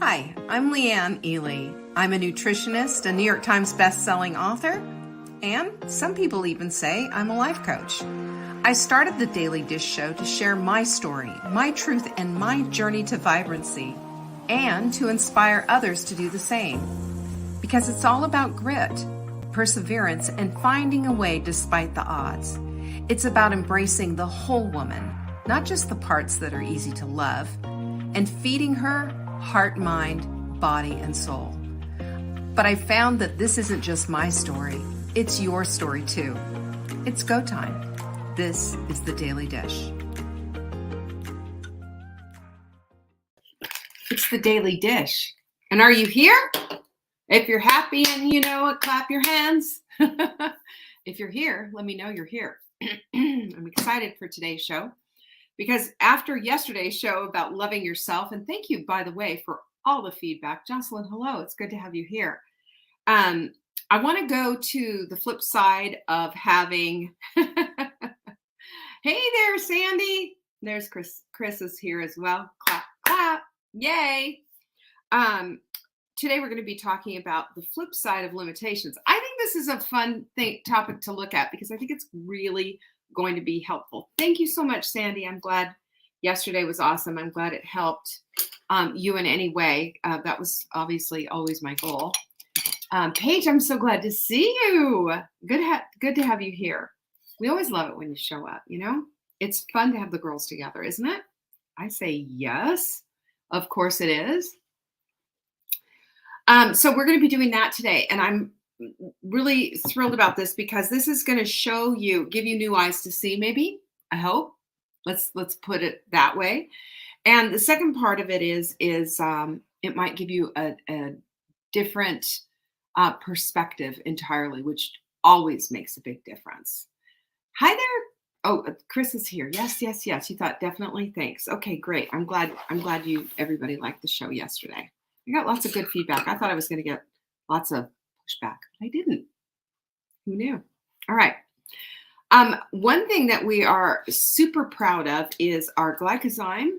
Hi, I'm Leanne Ely. I'm a nutritionist, a New York Times best-selling author, and some people even say I'm a life coach. I started the Daily Dish Show to share my story, my truth, and my journey to vibrancy, and to inspire others to do the same. Because it's all about grit, perseverance, and finding a way despite the odds. It's about embracing the whole woman, not just the parts that are easy to love, and feeding her heart, mind, body, and soul. But I found that this isn't just my story, it's your story too. It's go time. This is the Daily Dish. It's the Daily Dish. And are you here? If you're happy and you know it, clap your hands. If you're here, let me know you're here. I'm excited for today's show because after yesterday's show about loving yourself, and thank you, by the way, for all the feedback. Jocelyn, hello. It's good to have you here. I want to go to the flip side of having... Hey there, Sandy. There's Chris. Chris is here as well. Clap, clap. Yay. Today we're going to be talking about the flip side of limitations. I think this is a fun topic to look at because I think it's really going to be helpful. Thank you so much, Sandy. I'm glad yesterday was awesome. I'm glad it helped you in any way. That was obviously always my goal. Paige, I'm so glad to see you. Good to have you here. We always love it when you show up, you know? It's fun to have the girls together, isn't it? I say yes. Of course it is. So we're going to be doing that today. And I'm really thrilled about this because this is going to show you, give you new eyes to see maybe, I hope. Let's put it that way. And the second part of it is it might give you a different perspective entirely, which always makes a big difference. Hi there. Oh, Chris is here. Yes. You thought definitely. Thanks. Okay, great. I'm glad everybody liked the show yesterday. I got lots of good feedback. I thought I was going to get lots of pushback, but I didn't. Who knew? All right. One thing that we are super proud of is our glycozyme.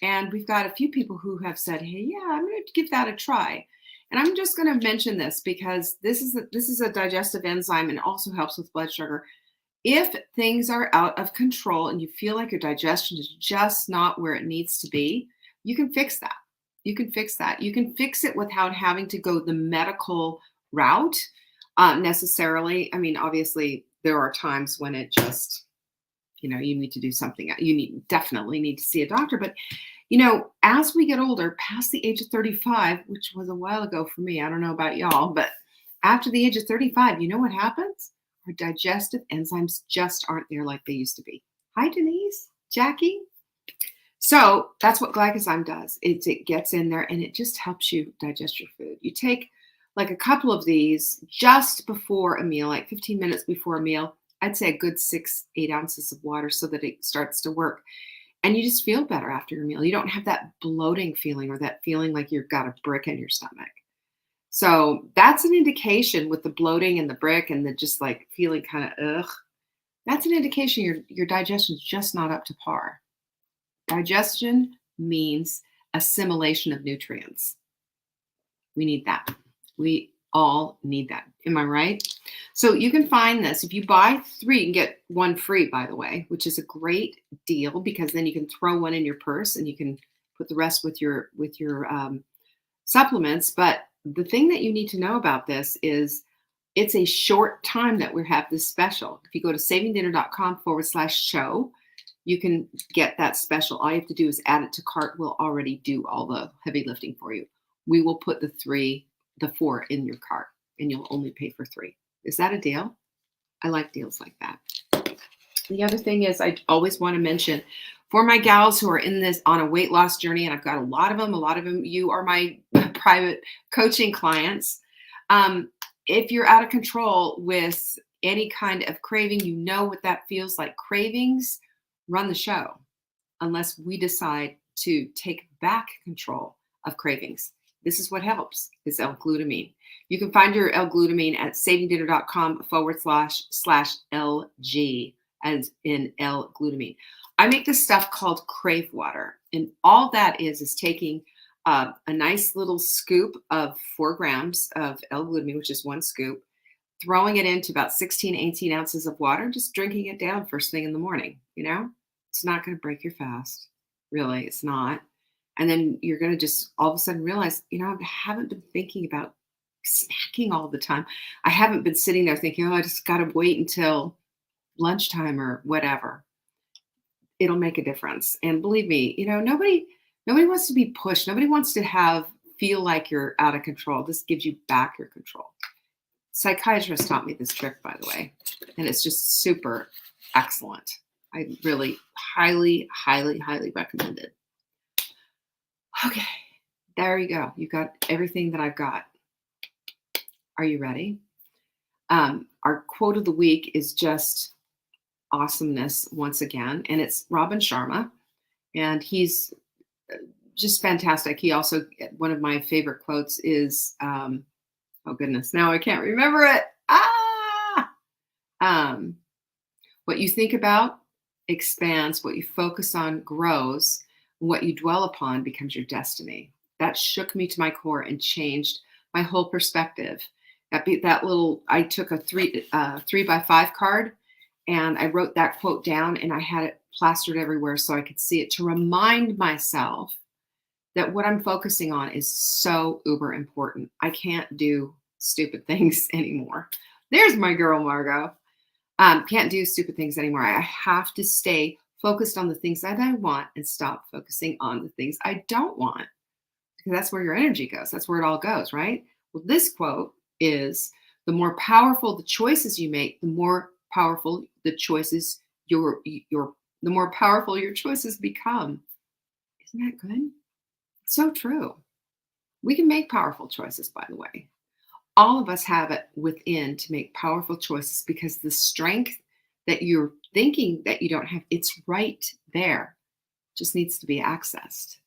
And we've got a few people who have said, hey, yeah, I'm going to give that a try. And I'm just going to mention this because this is a digestive enzyme and also helps with blood sugar. If things are out of control and you feel like your digestion is just not where it needs to be, you can fix that. You can fix that. You can fix it without having to go the medical route necessarily. I mean, obviously, there are times when it just, you need to do something. You definitely need to see a doctor. But, as we get older, past the age of 35, which was a while ago for me, I don't know about y'all, but after the age of 35, you know what happens? Our digestive enzymes just aren't there like they used to be. Hi, Denise, Jackie. So that's what glycozyme does. It gets in there and it just helps you digest your food. You take like a couple of these just before a meal, like 15 minutes before a meal. I'd say a good 6-8 ounces of water so that it starts to work. And you just feel better after your meal. You don't have that bloating feeling or that feeling like you've got a brick in your stomach. So that's an indication with the bloating and the brick and the just like feeling kind of ugh. That's an indication your digestion is just not up to par. Digestion means assimilation of nutrients. We need that. We all need that. Am I right? So you can find this. If you buy 3, you can get 1 free, by the way, which is a great deal because then you can throw one in your purse and you can put the rest with your supplements. But the thing that you need to know about this is it's a short time that we have this special. If you go to savingdinner.com/show, you can get that special. All you have to do is add it to cart. We'll already do all the heavy lifting for you. We will put the 4 in your cart and you'll only pay for 3. Is that a deal? I like deals like that. The other thing is I always want to mention for my gals who are in this on a weight loss journey, and I've got a lot of them, you are my private coaching clients. If you're out of control with any kind of craving, you know what that feels like. Cravings run the show unless we decide to take back control of cravings. This is what helps, is L-glutamine. You can find your L-glutamine at savingdinner.com/LG, as in L-glutamine. I make this stuff called Crave Water. And all that is taking a nice little scoop of 4 grams of L-glutamine, which is 1 scoop, throwing it into about 16, 18 ounces of water, just drinking it down first thing in the morning, you know? It's not going to break your fast. Really, it's not. And then you're going to just all of a sudden realize, I haven't been thinking about snacking all the time. I haven't been sitting there thinking, oh, I just got to wait until lunchtime or whatever. It'll make a difference. And believe me, nobody wants to be pushed. Nobody wants to feel like you're out of control. This gives you back your control. Psychiatrist taught me this trick, by the way, and it's just super excellent. I really highly, highly, highly recommend it. Okay, there you go. You got everything that I've got. Are you ready? Our quote of the week is just awesomeness once again, and it's Robin Sharma, and he's just fantastic. He also, one of my favorite quotes is, oh goodness, now I can't remember it. What you think about expands, what you focus on grows, and what you dwell upon becomes your destiny. That shook me to my core and changed my whole perspective. I took a 3x5 card and I wrote that quote down and I had it plastered everywhere so I could see it to remind myself that what I'm focusing on is so uber important. I can't do stupid things anymore. There's my girl, Margot. Can't do stupid things anymore. I have to stay focused on the things that I want and stop focusing on the things I don't want. Because that's where your energy goes. That's where it all goes, right? Well, this quote is, the more powerful the choices you make, the more powerful the choices the more powerful your choices become. Isn't that good? It's so true. We can make powerful choices, by the way. All of us have it within to make powerful choices because the strength that you're thinking that you don't have, it's right there. It just needs to be accessed.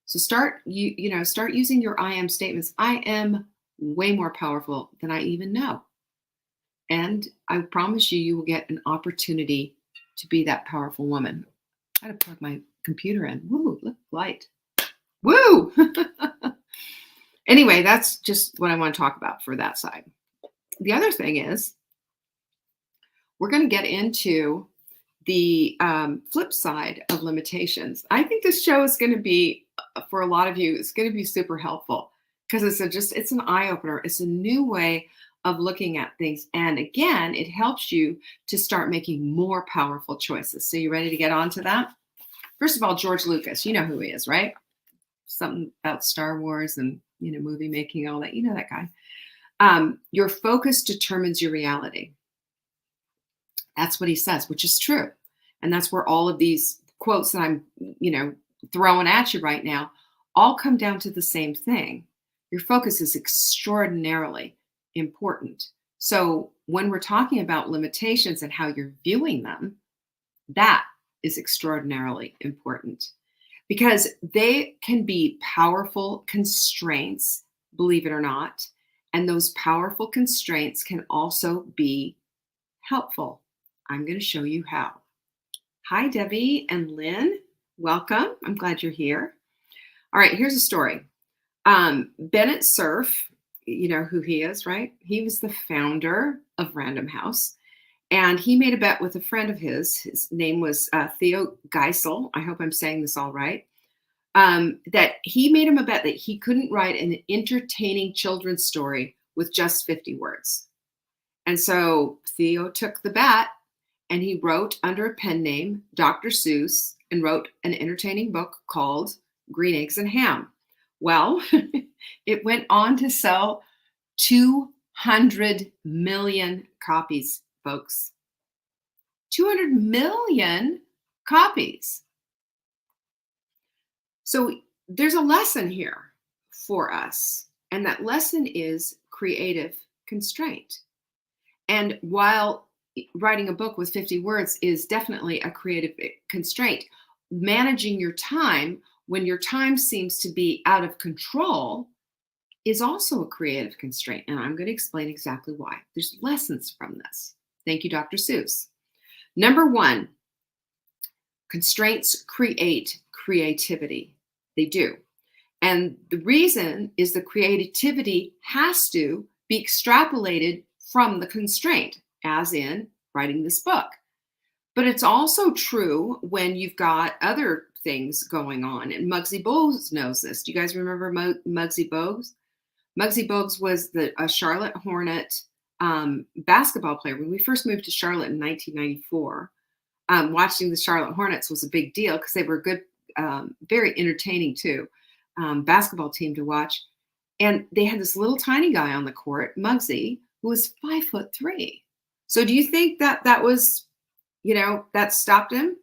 So start using your I am statements. I am way more powerful than I even know. And I promise you, you will get an opportunity to be that powerful woman. I had to plug my computer in. Woo, look, light. Woo! Anyway, that's just what I want to talk about for that side. The other thing is, we're going to get into the flip side of limitations. I think this show is going to be, for a lot of you, it's going to be super helpful because it's an eye opener. It's a new way of looking at things. And again, it helps you to start making more powerful choices. So you ready to get on to that? First of all, George Lucas, you know who he is, right? Something about Star Wars and, movie making, all that. You know that guy. Your focus determines your reality. That's what he says, which is true. And that's where all of these quotes that I'm, throwing at you right now all come down to the same thing. Your focus is extraordinarily important. So when we're talking about limitations and how you're viewing them, that is extraordinarily important because they can be powerful constraints, believe it or not. And those powerful constraints can also be helpful. I'm going to show you how. Hi, Debbie and Lynn. Welcome. I'm glad you're here. All right, here's a story. Bennett Cerf, you know who he is, right? He was the founder of Random House. And he made a bet with a friend of his. His name was Theo Geisel. I hope I'm saying this all right. That he made him a bet that he couldn't write an entertaining children's story with just 50 words. And so Theo took the bet and he wrote under a pen name, Dr. Seuss, and wrote an entertaining book called Green Eggs and Ham. Well, it went on to sell 200 million copies, folks. 200 million copies. So there's a lesson here for us, and that lesson is creative constraint. And while writing a book with 50 words is definitely a creative constraint, managing your time when your time seems to be out of control is also a creative constraint. And I'm going to explain exactly why. There's lessons from this. Thank you, Dr. Seuss. Number one, constraints create creativity. They do. And the reason is the creativity has to be extrapolated from the constraint, as in writing this book. But it's also true when you've got other things going on. And Muggsy Bogues knows this. Do you guys remember Muggsy Bogues? Muggsy Bogues was a Charlotte Hornet basketball player. When we first moved to Charlotte in 1994, watching the Charlotte Hornets was a big deal because they were good, very entertaining too, basketball team to watch. And they had this little tiny guy on the court, Muggsy, who was 5'3". So do you think that that was, that stopped him?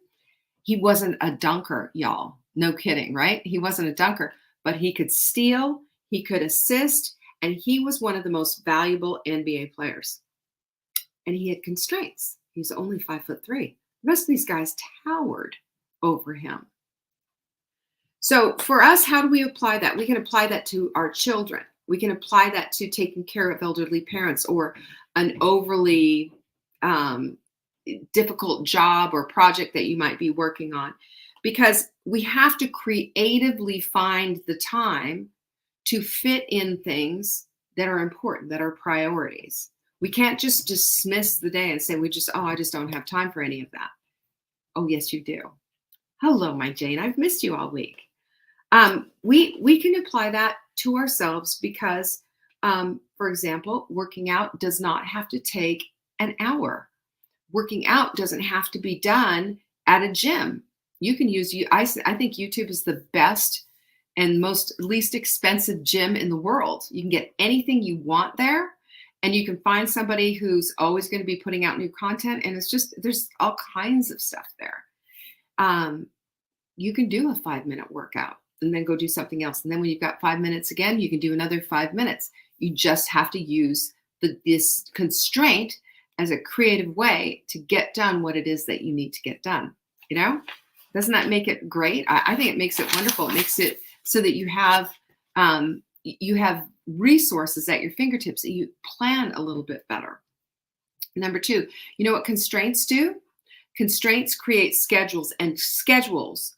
He wasn't a dunker, y'all. No kidding, right? He wasn't a dunker, but he could steal, he could assist, and he was one of the most valuable NBA players. And he had constraints. He's only 5'3". The rest of these guys towered over him. So for us, how do we apply that? We can apply that to our children. We can apply that to taking care of elderly parents or an overly difficult job or project that you might be working on, because we have to creatively find the time to fit in things that are important, that are priorities. We can't just dismiss the day and say, I just don't have time for any of that. Oh, yes, you do. Hello, my Jane. I've missed you all week. We can apply that to ourselves because, for example, working out does not have to take an hour. Working out doesn't have to be done at a gym. You can use, I think YouTube is the best and least expensive gym in the world. You can get anything you want there, and you can find somebody who's always going to be putting out new content. And it's just, there's all kinds of stuff there. You can do a 5-minute workout and then go do something else. And then when you've got 5 minutes again, you can do another 5 minutes. You just have to use this constraint as a creative way to get done what it is that you need to get done. Doesn't that make it great? I think it makes it wonderful. It makes it so that you have resources at your fingertips and you plan a little bit better. Number 2, you know what constraints do? Constraints create schedules, and schedules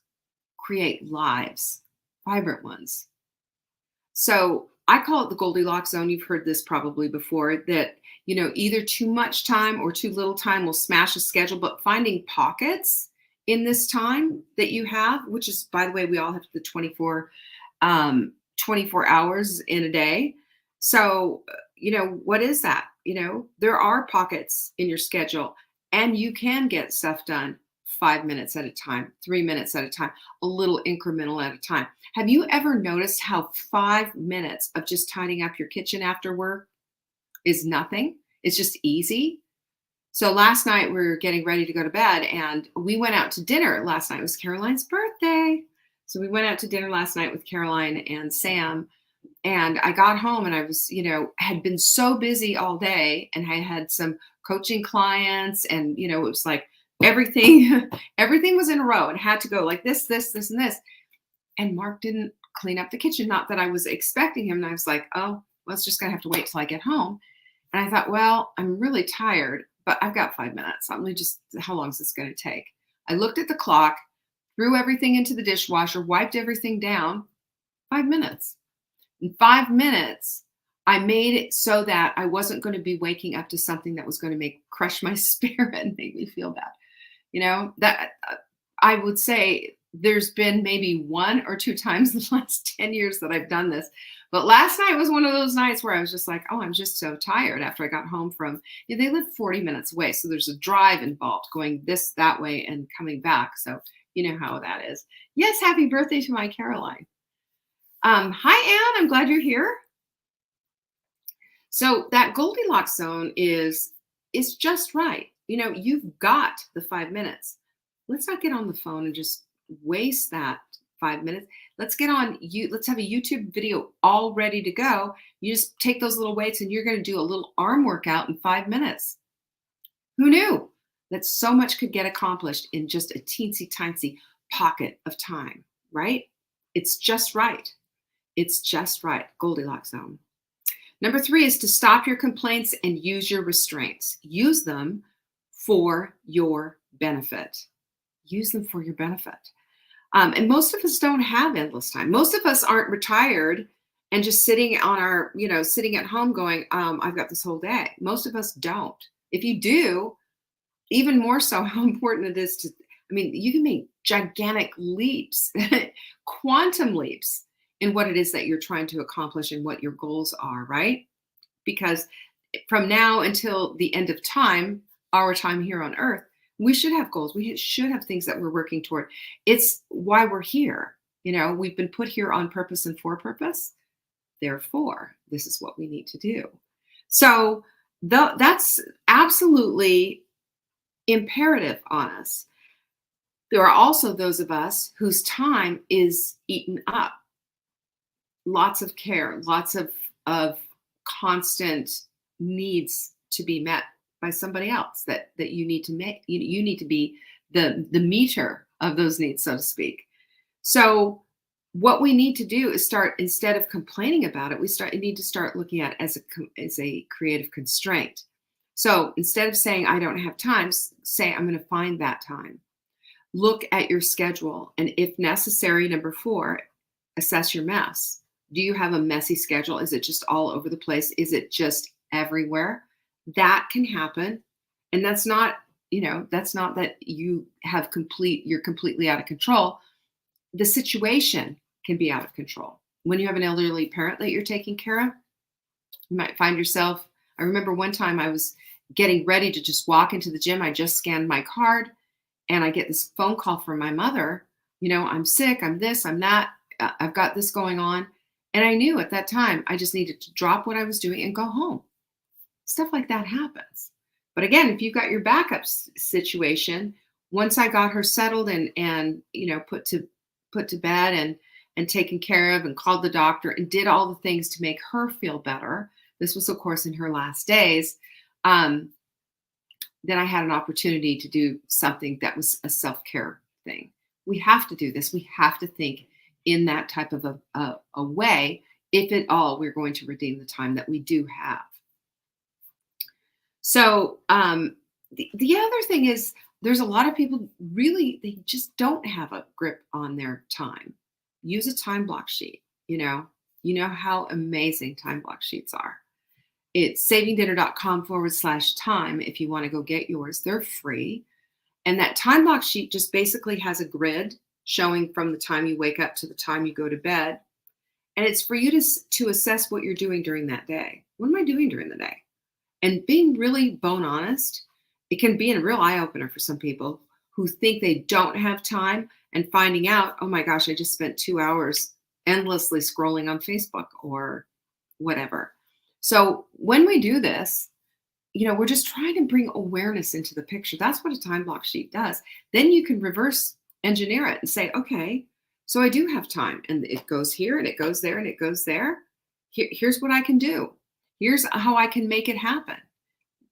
create lives, vibrant ones. So I call it the Goldilocks zone. You've heard this probably before, that either too much time or too little time will smash a schedule, but finding pockets in this time that you have, which is, by the way, we all have the 24 hours in a day. So, what is that? There are pockets in your schedule, and you can get stuff done 5 minutes at a time, 3 minutes at a time, a little incremental at a time. Have you ever noticed how 5 minutes of just tidying up your kitchen after work is nothing? It's just easy. So last night we were getting ready to go to bed, and we went out to dinner. Last night was Caroline's birthday. So we went out to dinner last night with Caroline and Sam. And I got home and I was, had been so busy all day, and I had some coaching clients, and, it was like everything was in a row and had to go like this, this, this, and this. And Mark didn't clean up the kitchen. Not that I was expecting him. And I was like, oh, well, it's just going to have to wait till I get home. And I thought, well, I'm really tired, but I've got 5 minutes. How long is this going to take? I looked at the clock, threw everything into the dishwasher, wiped everything down. 5 minutes. In 5 minutes, I made it so that I wasn't going to be waking up to something that was going to crush my spirit and make me feel bad. That I would say there's been maybe 1 or 2 times in the last 10 years that I've done this. But last night was one of those nights where I was just like, oh, I'm just so tired after I got home from, they live 40 minantes away. So there's a drive involved going that way and coming back. So you know how that is. Yes, happy birthday to my Caroline. Hi, Anne. I'm glad you're here. So that Goldilocks zone is just right. You've got the 5 minutes. Let's not get on the phone and just waste that 5 minutes. Let's get on let's have a YouTube video all ready to go. You just take those little weights and you're going to do a little arm workout in 5 minutes. Who knew that so much could get accomplished in just a teensy tiny pocket of time, right? It's just right. It's just right. Goldilocks zone. Number 3 is to stop your complaints and use your restraints. Use them for your benefit. Use them for your benefit. And most of us don't have endless time. Most of us aren't retired and just sitting on our, sitting at home going, I've got this whole day. Most of us don't. If you do, even more so how important it is to, I mean, you can make gigantic leaps, quantum leaps in what it is that you're trying to accomplish and what your goals are, right? Because from now until the end of time, our time here on earth, we should have goals. We should have things that we're working toward. It's why we're here. We've been put here on purpose and for purpose. Therefore, this is what we need to do. So that's absolutely imperative on us. There are also those of us whose time is eaten up. Lots of care, lots of constant needs to be met by somebody else that you need to make. You need to be the meter of those needs, so to speak. So what we need to do is start, instead of complaining about it, we need to start looking at it as a creative constraint. So instead of saying, I don't have time, say, I'm going to find that time. Look at your schedule. And if necessary, number 4, assess your mess. Do you have a messy schedule? Is it just all over the place? Is it just everywhere? That can happen. And that's not that you're completely out of control. The situation can be out of control. When you have an elderly parent that you're taking care of, you might find yourself, I remember one time I was getting ready to just walk into the gym. I just scanned my card and I get this phone call from my mother. I'm sick, I'm this, I'm that, I've got this going on. And I knew at that time, I just needed to drop what I was doing and go home. Stuff like that happens. But again, if you've got your backup situation, once I got her settled and put to bed and taken care of and called the doctor and did all the things to make her feel better. This was, of course, in her last days. Then I had an opportunity to do something that was a self-care thing. We have to do this. We have to think in that type of a way, if at all, we're going to redeem the time that we do have. So the other thing is, there's a lot of people really, they just don't have a grip on their time. Use a time block sheet. You know how amazing time block sheets are. It's savingdinner.com/time if you want to go get yours. They're free. And that time block sheet just basically has a grid showing from the time you wake up to the time you go to bed. And it's for you to assess what you're doing during that day. What am I doing during the day? And being really bone honest, it can be a real eye-opener for some people who think they don't have time and finding out, oh my gosh, I just spent 2 hours endlessly scrolling on Facebook or whatever. So when we do this, we're just trying to bring awareness into the picture. That's what a time block sheet does. Then you can reverse engineer it and say, okay, so I do have time and it goes here and it goes there and it goes there. Here's what I can do. Here's how I can make it happen.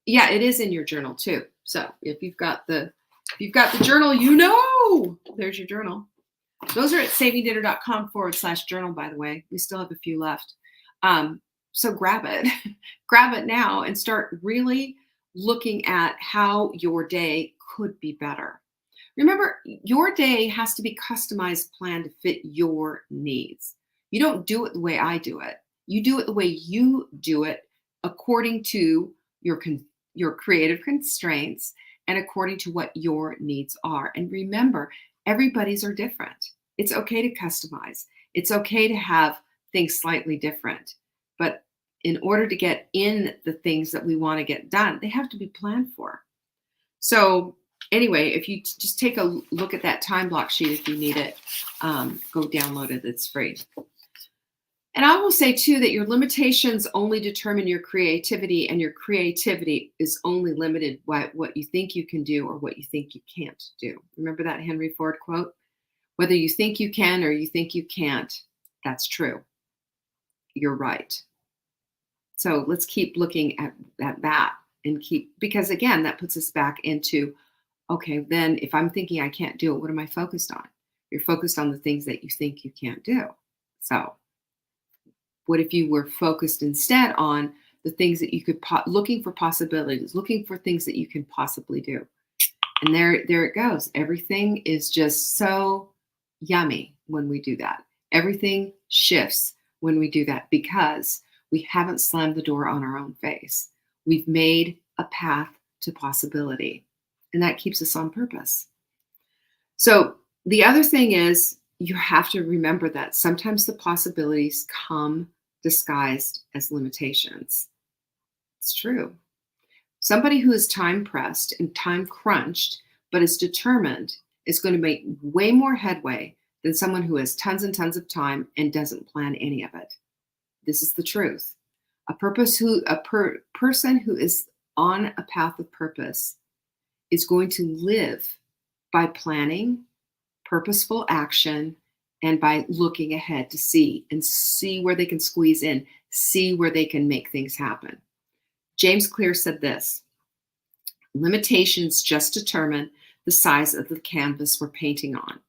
Yeah, it is in your journal too. So if you've got the journal, there's your journal. Those are at savingdinner.com/journal, by the way. We still have a few left. So grab it, grab it now and start really looking at how your day could be better. Remember, your day has to be customized, planned to fit your needs. You don't do it the way I do it. You do it the way you do it, according to your creative constraints and according to what your needs are. And remember, everybody's are different. It's okay to customize. It's okay to have things slightly different. But in order to get in the things that we want to get done, they have to be planned for. So anyway, if you just take a look at that time block sheet, if you need it, go download it. It's free. And I will say too that your limitations only determine your creativity, and your creativity is only limited by what you think you can do or what you think you can't do. Remember that Henry Ford quote? Whether you think you can or you think you can't, that's true. You're right. So let's keep looking at that and because again, that puts us back into, okay, then if I'm thinking I can't do it, what am I focused on? You're focused on the things that you think you can't do. So what if you were focused instead on the things that you could, looking for possibilities, looking for things that you can possibly do? And there it goes. Everything is just so yummy when we do that. Everything shifts when we do that because we haven't slammed the door on our own face. We've made a path to possibility, and that keeps us on purpose. So the other thing is you have to remember that sometimes the possibilities come disguised as limitations. It's true. Somebody who is time pressed and time crunched, but is determined, is going to make way more headway than someone who has tons and tons of time and doesn't plan any of it. This is the truth. A person who is on a path of purpose is going to live by planning, purposeful action, and by looking ahead to see where they can squeeze in, see where they can make things happen. James Clear said this: limitations just determine the size of the canvas we're painting on.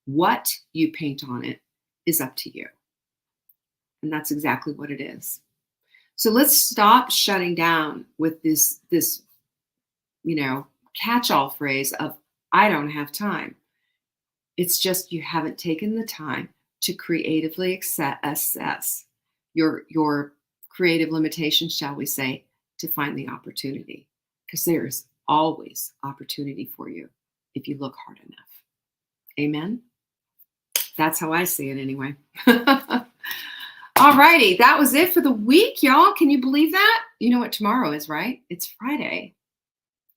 What you paint on it is up to you. And that's exactly what it is. So let's stop shutting down with this catch-all phrase of, I don't have time. It's just you haven't taken the time to creatively assess your creative limitations, shall we say, to find the opportunity. Because there is always opportunity for you if you look hard enough. Amen? That's how I see it anyway. All righty, that was it for the week, y'all. Can you believe that? You know what tomorrow is, right? It's Friday.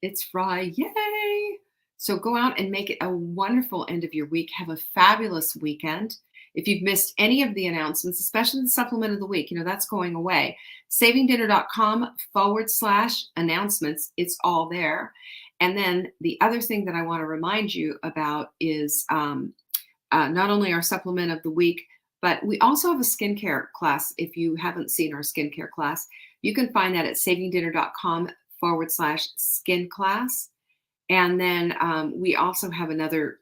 It's Friday. So go out and make it a wonderful end of your week. Have a fabulous weekend. If you've missed any of the announcements, especially the supplement of the week, that's going away. savingdinner.com/announcements. It's all there. And then the other thing that I want to remind you about is not only our supplement of the week, but we also have a skincare class. If you haven't seen our skincare class, you can find that at savingdinner.com/skin class. And then we also have another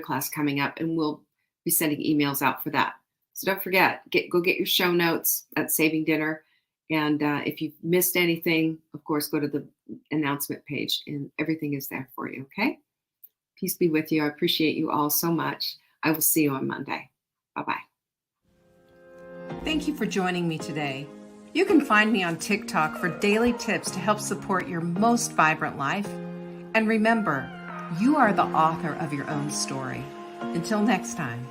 class coming up, and we'll be sending emails out for that. So don't forget, go get your show notes at Saving Dinner. And if you've missed anything, of course, go to the announcement page, and everything is there for you, okay? Peace be with you. I appreciate you all so much. I will see you on Monday. Bye-bye. Thank you for joining me today. You can find me on TikTok for daily tips to help support your most vibrant life. And remember, you are the author of your own story. Until next time.